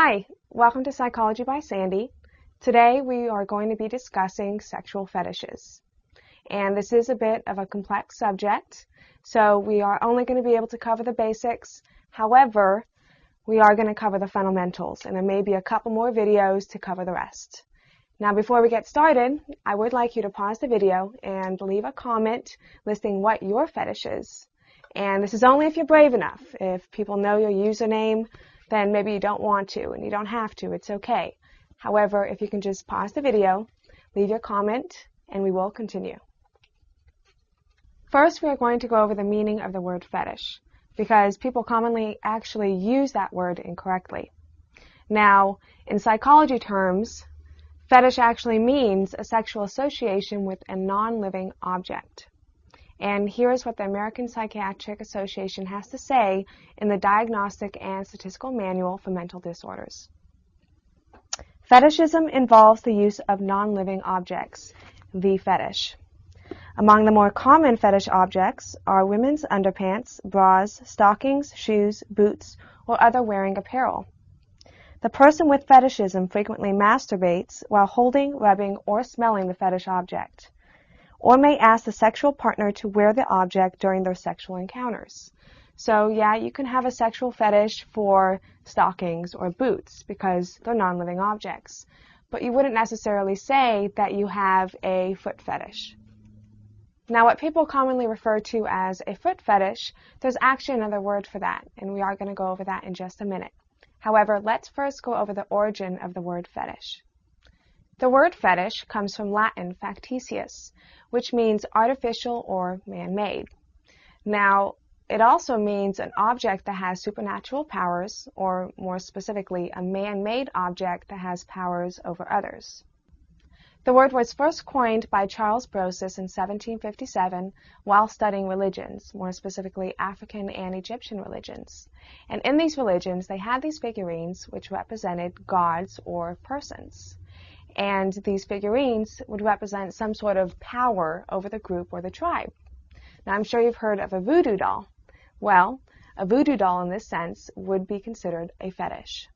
Hi, welcome to Psychology by Sandy. Today we are going to be discussing sexual fetishes. And this is a bit of a complex subject, so we are only going to be able to cover the basics. However, we are going to cover the fundamentals, and there may be a couple more videos to cover the rest. Now, before we get started, I would like you to pause the video and leave a comment listing what your fetish is. And this is only if you're brave enough. If people know your username, then maybe you don't want to, and you don't have to. It's okay. However, if you can just pause the video, leave your comment, and we will continue. First, we are going to go over the meaning of the word fetish, because people commonly actually use that word incorrectly. Now, in psychology terms, fetish actually means a sexual association with a non-living object. And here's what the American Psychiatric Association has to say in the Diagnostic and Statistical Manual for Mental Disorders. Fetishism involves the use of non-living objects, the fetish. Among the more common fetish objects are women's underpants, bras, stockings, shoes, boots, or other wearing apparel. The person with fetishism frequently masturbates while holding, rubbing, or smelling the fetish object, or may ask the sexual partner to wear the object during their sexual encounters. So yeah, you can have a sexual fetish for stockings or boots because they're non-living objects, but you wouldn't necessarily say that you have a foot fetish. Now, what people commonly refer to as a foot fetish, there's actually another word for that, and we are going to go over that in just a minute. However, let's first go over the origin of the word fetish. The word fetish comes from Latin factitious, which means artificial or man-made. Now, it also means an object that has supernatural powers, or more specifically, a man-made object that has powers over others. The word was first coined by Charles Brosis in 1757 while studying religions, more specifically African and Egyptian religions. And in these religions, they had these figurines which represented gods or persons. And these figurines would represent some sort of power over the group or the tribe. Now, I'm sure you've heard of a voodoo doll. Well, a voodoo doll in this sense would be considered a fetish.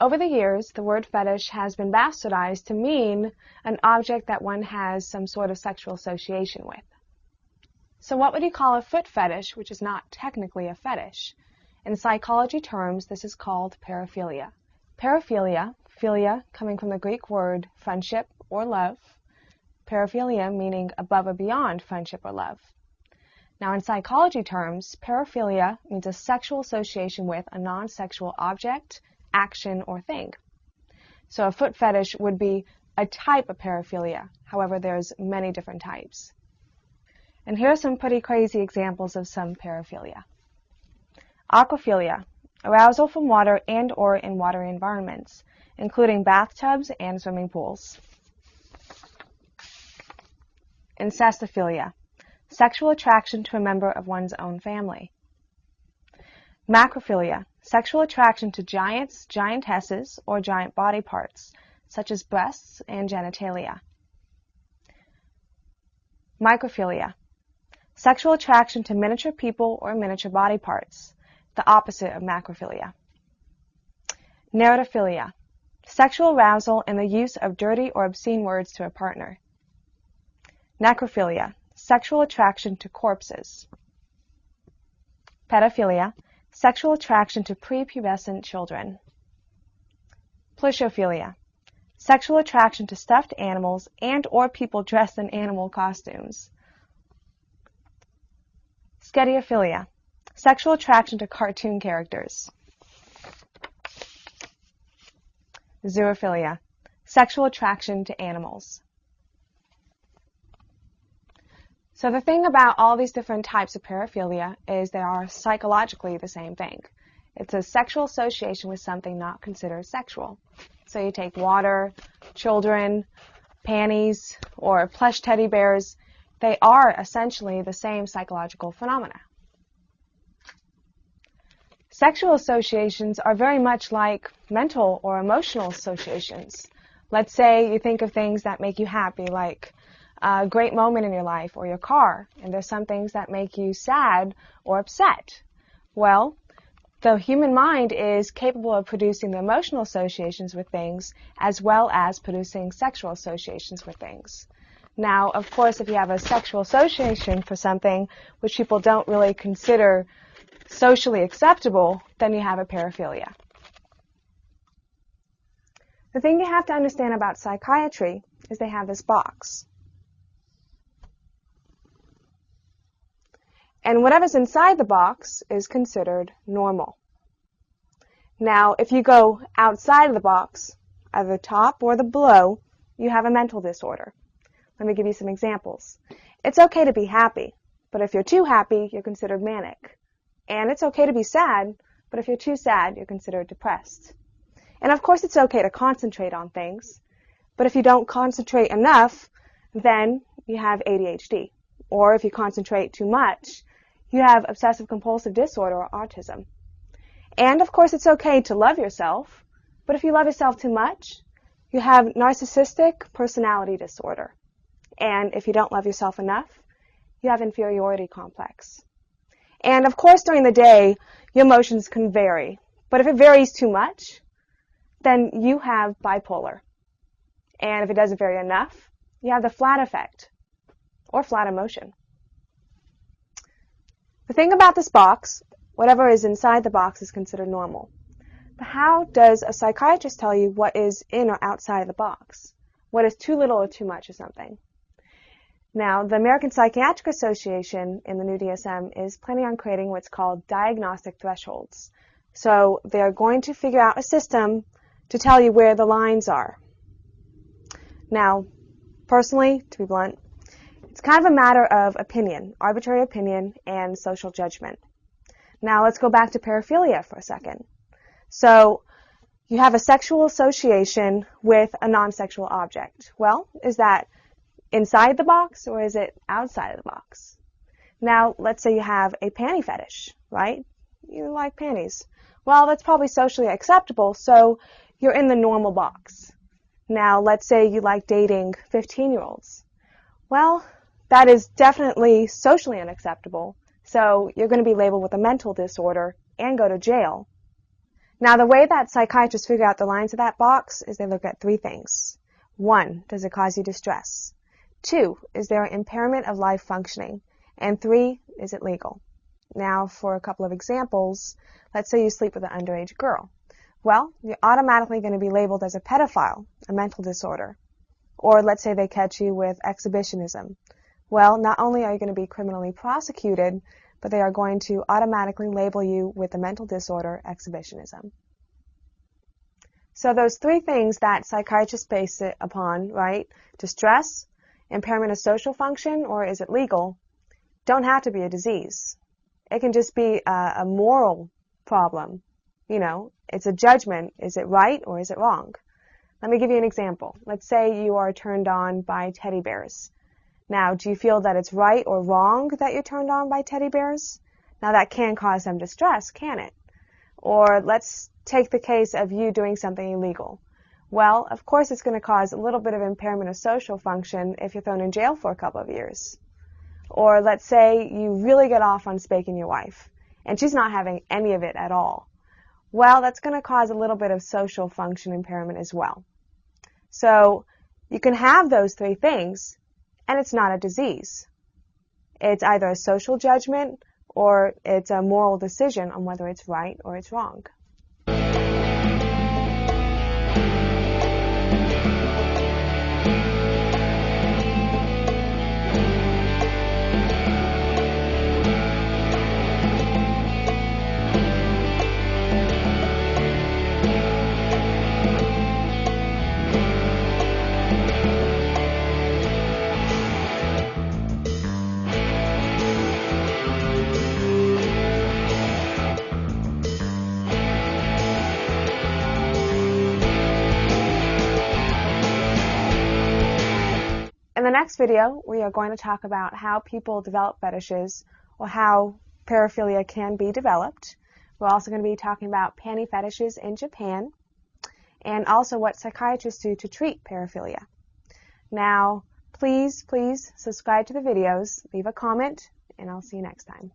Over the years, the word fetish has been bastardized to mean an object that one has some sort of sexual association with. So what would you call a foot fetish, which is not technically a fetish? In psychology terms, this is called paraphilia. Paraphilia, philia coming from the Greek word friendship or love, paraphilia meaning above or beyond friendship or love. Now, in psychology terms, paraphilia means a sexual association with a non-sexual object, action, or thing. So a foot fetish would be a type of paraphilia. However, there's many different types. And here are some pretty crazy examples of some paraphilia. Aquaphilia, arousal from water and or in watery environments, including bathtubs and swimming pools. Incestophilia, sexual attraction to a member of one's own family. Macrophilia, sexual attraction to giants, giantesses, or giant body parts, such as breasts and genitalia. Microphilia, sexual attraction to miniature people or miniature body parts, the opposite of macrophilia. Narratophilia, sexual arousal and the use of dirty or obscene words to a partner. Necrophilia, sexual attraction to corpses. Pedophilia, sexual attraction to prepubescent children. Plesiophilia, sexual attraction to stuffed animals and or people dressed in animal costumes. Scediophilia, sexual attraction to cartoon characters. Zoophilia, sexual attraction to animals. So the thing about all these different types of paraphilia is they are psychologically the same thing. It's a sexual association with something not considered sexual. So you take water, children, panties, or plush teddy bears. They are essentially the same psychological phenomena. Sexual associations are very much like mental or emotional associations. Let's say you think of things that make you happy, like a great moment in your life or your car, and there's some things that make you sad or upset. Well, The human mind is capable of producing the emotional associations with things as well as producing sexual associations with things. Now, of course, if you have a sexual association for something which people don't really consider socially acceptable, then you have a paraphilia. The thing you have to understand about psychiatry is they have this box. And whatever's inside the box is considered normal. Now, if you go outside of the box, either the top or the below, you have a mental disorder. Let me give you some examples. It's okay to be happy, but if you're too happy, you're considered manic. And it's okay to be sad, but if you're too sad, you're considered depressed. And of course, it's okay to concentrate on things, but if you don't concentrate enough, then you have ADHD. Or if you concentrate too much, you have obsessive-compulsive disorder or autism. And of course, it's okay to love yourself, but if you love yourself too much, you have narcissistic personality disorder. And if you don't love yourself enough, you have inferiority complex. And of course, during the day, your emotions can vary. But if it varies too much, then you have bipolar. And if it doesn't vary enough, you have the flat effect, or flat emotion. The thing about this box, whatever is inside the box is considered normal. But how does a psychiatrist tell you what is in or outside of the box? What is too little or too much of something? Now, the American Psychiatric Association in the new DSM is planning on creating what's called diagnostic thresholds. So they are going to figure out a system to tell you where the lines are. Now, personally, to be blunt, it's kind of a matter of opinion, arbitrary opinion, and social judgment. Now, let's go back to paraphilia for a second. So, you have a sexual association with a non-sexual object. Well, is that inside the box or is it outside of the box? Now, let's say you have a panty fetish, right? You like panties. Well, that's probably socially acceptable, so you're in the normal box. Now, let's say you like dating 15-year-olds. Well, that is definitely socially unacceptable, so you're going to be labeled with a mental disorder and go to jail. Now, the way that psychiatrists figure out the lines of that box is they look at three things. 1, does it cause you distress? 2, is there an impairment of life functioning? And 3, is it legal? Now, for a couple of examples, let's say you sleep with an underage girl. Well, you're automatically going to be labeled as a pedophile, a mental disorder. Or let's say they catch you with exhibitionism. Well, not only are you going to be criminally prosecuted, but they are going to automatically label you with the mental disorder exhibitionism. So those three things that psychiatrists base it upon, right? Distress, impairment of social function, or is it legal, don't have to be a disease. It can just be a moral problem. You know, it's a judgment. Is it right or is it wrong? Let me give you an example. Let's say you are turned on by teddy bears. Now, do you feel that it's right or wrong that you're turned on by teddy bears? Now, that can cause some distress, can it? Or let's take the case of you doing something illegal. Well, of course, it's going to cause a little bit of impairment of social function if you're thrown in jail for a couple of years. Or let's say you really get off on spanking your wife, and she's not having any of it at all. Well, that's going to cause a little bit of social function impairment as well. So you can have those three things, and it's not a disease. It's either a social judgment or it's a moral decision on whether it's right or it's wrong. In the next video, we are going to talk about how people develop fetishes or how paraphilia can be developed. We're also going to be talking about panty fetishes in Japan and also what psychiatrists do to treat paraphilia. Now, please subscribe to the videos, leave a comment, and I'll see you next time.